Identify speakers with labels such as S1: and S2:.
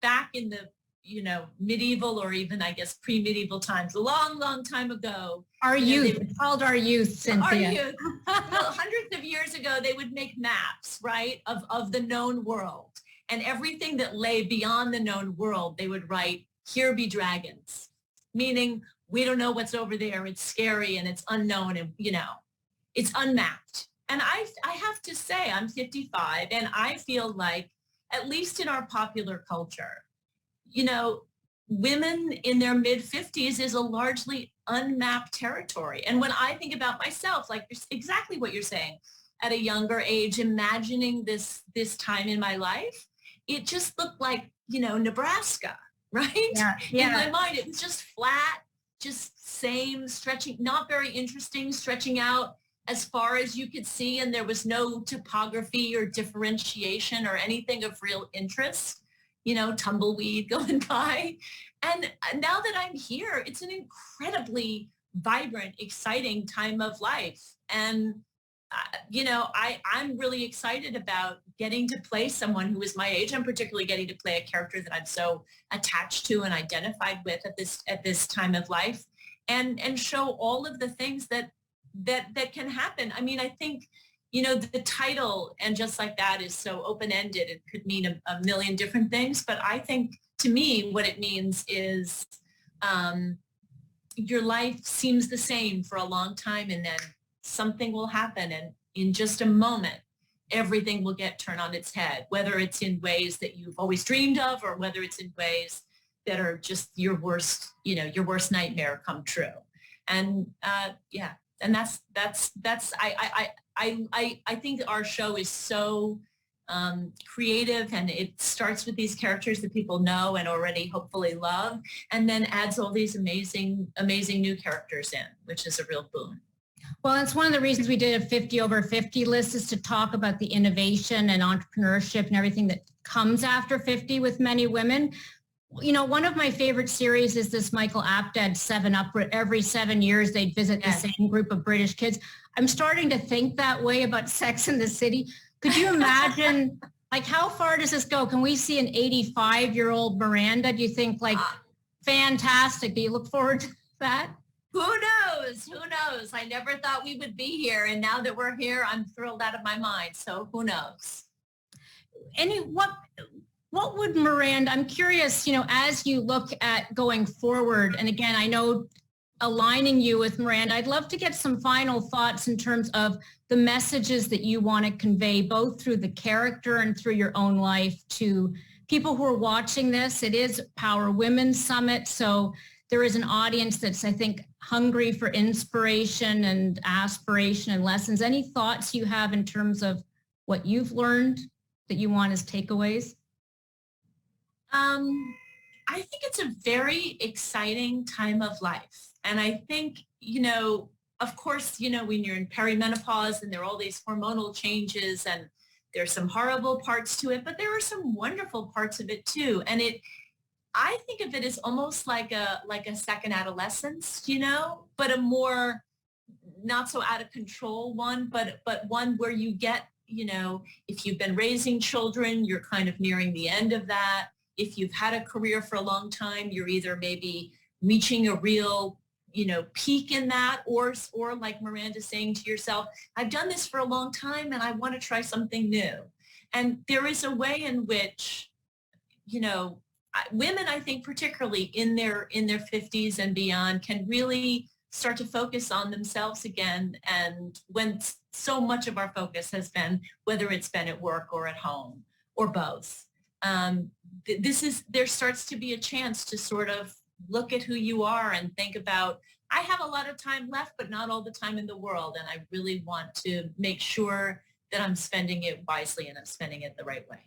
S1: back in the, medieval or even, I guess, pre-medieval times, a long, long time ago.
S2: Our youth, it's called our youth, Cynthia.
S1: Our youth. Hundreds of years ago, they would make maps, right, of the known world. And everything that lay beyond the known world, they would write, "Here be dragons," meaning we don't know what's over there. It's scary and it's unknown and, it's unmapped. And I have to say, I'm 55, and I feel like, at least in our popular culture, women in their mid-50s is a largely unmapped territory. And when I think about myself, like exactly what you're saying, at a younger age, imagining this time in my life, it just looked like, Nebraska, right?
S2: Yeah.
S1: In my mind, it was just flat, just same, stretching, not very interesting, stretching out as far as you could see, and there was no topography or differentiation or anything of real interest, tumbleweed going by. And now that I'm here, it's an incredibly vibrant, exciting time of life. And, I'm really excited about getting to play someone who is my age. I'm particularly getting to play a character that I'm so attached to and identified with at this time of life, and show all of the things that can happen. I mean, I think, the title "And Just Like That" is so open-ended. It could mean a million different things. But I think, to me, what it means is your life seems the same for a long time, and then something will happen. And in just a moment, everything will get turned on its head, whether it's in ways that you've always dreamed of, or whether it's in ways that are just your worst nightmare come true. And and that's I think our show is so creative, and it starts with these characters that people know and already hopefully love, and then adds all these amazing new characters in, which is a real boon.
S2: Well, it's one of the reasons we did a 50 over 50 list, is to talk about the innovation and entrepreneurship and everything that comes after 50 with many women. One of my favorite series is this Michael Apted 7 Up, where every 7 years they'd visit the same group of British kids. I'm starting to think that way about Sex and the City. Could you imagine, like, how far does this go? Can we see an 85-year-old Miranda? Do you think, like, fantastic? Do you look forward to that?
S1: Who knows? Who knows? I never thought we would be here. And now that we're here, I'm thrilled out of my mind. So who knows? What would Miranda, I'm curious, as you look at going forward, and again, I know aligning you with Miranda, I'd love to get some final thoughts in terms of the messages that you want to convey, both through the character and through your own life, to people who are watching this. It is Power Women Summit, so there is an audience that's, I think, hungry for inspiration and aspiration and lessons. Any thoughts you have in terms of what you've learned that you want as takeaways? I think it's a very exciting time of life. And I think, of course, when you're in perimenopause and there are all these hormonal changes, and there's some horrible parts to it, but there are some wonderful parts of it too. And I think of it as almost like a second adolescence, but a more not so out of control one, but one where you get, if you've been raising children, you're kind of nearing the end of that. If you've had a career for a long time, you're either maybe reaching a real, peak in that, or like Miranda saying to yourself, I've done this for a long time and I want to try something new. And there is a way in which, women, I think, particularly in their 50s and beyond, can really start to focus on themselves again. And when so much of our focus has been, whether it's been at work or at home or both, there starts to be a chance to sort of look at who you are and think about, I have a lot of time left, but not all the time in the world. And I really want to make sure that I'm spending it wisely and I'm spending it the right way.